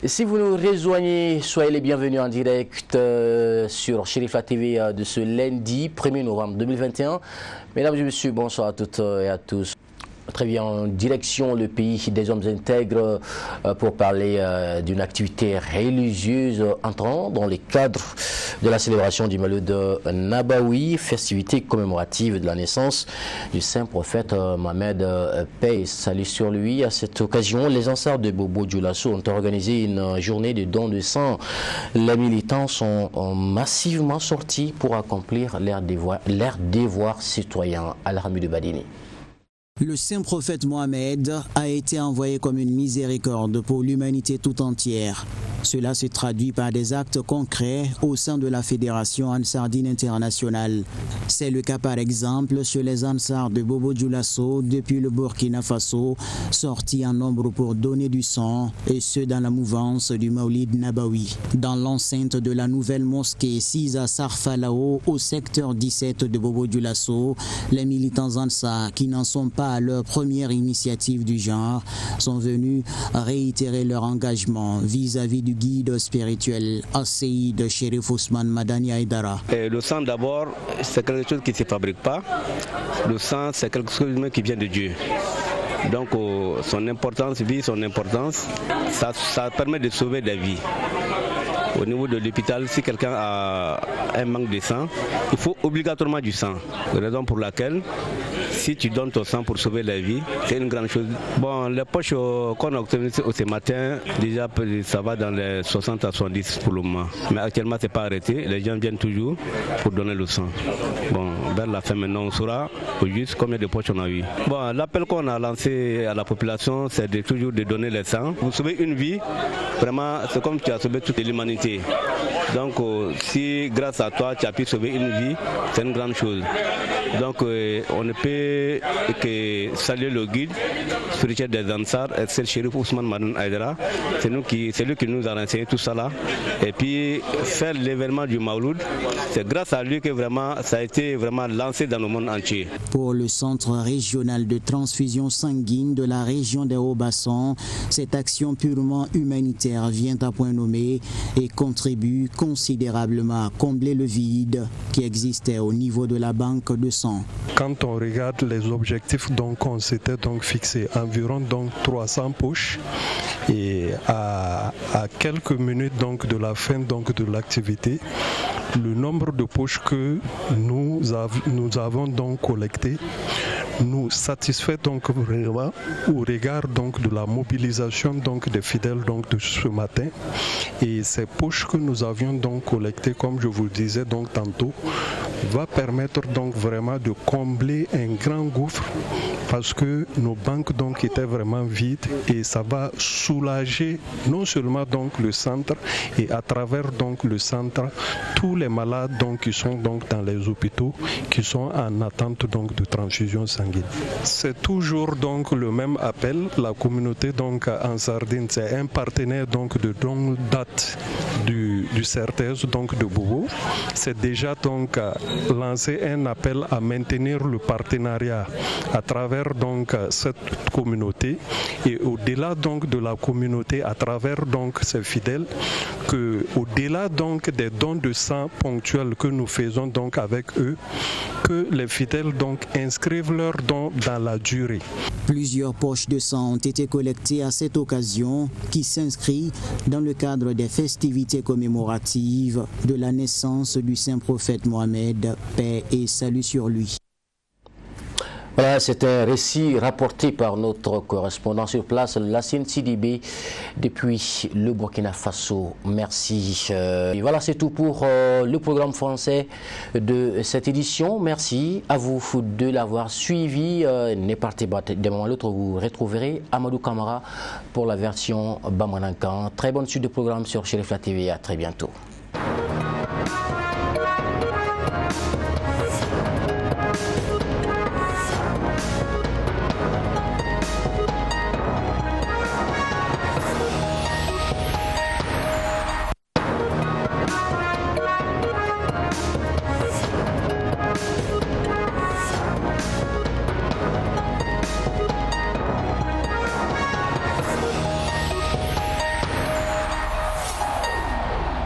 Si vous nous rejoignez, soyez les bienvenus en direct sur Chérifla TV de ce lundi 1er novembre 2021. Mesdames et messieurs, bonsoir à toutes et à tous. Très bien, en direction le pays des hommes intègres pour parler d'une activité religieuse entrant dans le cadre de la célébration du Mawlud Nabawi, festivité commémorative de la naissance du saint prophète Mohammed, paix et salut sur lui. À cette occasion, les Ansars de Bobo Dioulasso ont organisé une journée de don de sang. Les militants sont massivement sortis pour accomplir leur devoir citoyen. Al-Hamidou Badini. Le saint prophète Mohammed a été envoyé comme une miséricorde pour l'humanité tout entière. Cela se traduit par des actes concrets au sein de la Fédération Ansardine Internationale. C'est le cas par exemple chez les Ansars de Bobo Dioulasso depuis le Burkina Faso, sortis en nombre pour donner du sang, et ce dans la mouvance du Mawlid Nabawi. Dans l'enceinte de la nouvelle mosquée Sisa Sarfalao au secteur 17 de Bobo Dioulasso, les militants Ansar qui n'en sont pas à leur première initiative du genre sont venus réitérer leur engagement vis-à-vis du guide spirituel Asseïd Chérif Ousmane Madani Aïdara. Le sang d'abord, c'est quelque chose qui ne se fabrique pas. Le sang, c'est quelque chose qui vient de Dieu. Donc son importance, ça permet de sauver des vies. Au niveau de l'hôpital, si quelqu'un a un manque de sang, il faut obligatoirement du sang. Raison pour laquelle, si tu donnes ton sang pour sauver la vie, c'est une grande chose. Bon, les poches qu'on a obtenues ce matin, déjà ça va dans les 60 à 70 pour le moment. Mais actuellement, ce n'est pas arrêté. Les gens viennent toujours pour donner le sang. Bon, vers la fin maintenant, on saura au juste combien de poches on a eu. Bon, l'appel qu'on a lancé à la population, c'est toujours de donner le sang. Vous sauvez une vie, vraiment, c'est comme tu as sauvé toute l'humanité. Donc, si grâce à toi, tu as pu sauver une vie, c'est une grande chose. Donc, on ne peut que saluer le guide spirituel des Ansars, c'est le Chérif Ousmane Madani Aïdara. C'est lui qui nous a renseigné tout ça là. Et puis, faire l'événement du Mawlud, c'est grâce à lui que vraiment, ça a été vraiment lancé dans le monde entier. Pour le Centre régional de transfusion sanguine de la région des Hauts-Bassons, cette action purement humanitaire vient à point nommé et contribue considérablement à combler le vide qui existait au niveau de la banque de sang. Quand on regarde les objectifs qu'on s'était fixés, environ 300 poches, et à quelques minutes de la fin de l'activité, le nombre de poches que nous avons collectées nous satisfait vraiment au regard de la mobilisation des fidèles de ce matin. Et ces poches que nous avions collectées, comme je vous le disais tantôt, va permettre vraiment de combler un grand gouffre parce que nos banques étaient vraiment vides, et ça va soulager non seulement le centre, et à travers le centre tous les malades qui sont dans les hôpitaux qui sont en attente de transfusion sanguine. C'est toujours le même appel. La communauté Ansardine, c'est un partenaire de longue date du CRTS de Bobo. C'est déjà lancé un appel à maintenir le partenariat à travers cette communauté, et au-delà de la communauté, à travers ses fidèles, que au-delà des dons de sang ponctuels que nous faisons avec eux, que les fidèles inscrivent leurs dons dans la durée. Plusieurs poches de sang ont été collectées à cette occasion qui s'inscrit dans le cadre des festivités commémoratives de la naissance du saint prophète Mohammed, paix et salut sur lui. Voilà, c'est un récit rapporté par notre correspondant sur place, Lassine Sidibé, depuis le Burkina Faso. Merci. Et voilà, c'est tout pour le programme français de cette édition. Merci à vous de l'avoir suivi. Ne partez pas d'un moment à l'autre, vous retrouverez Amadou Kamara pour la version Bamanankan. Très bonne suite de programme sur Chérifla TV. À très bientôt.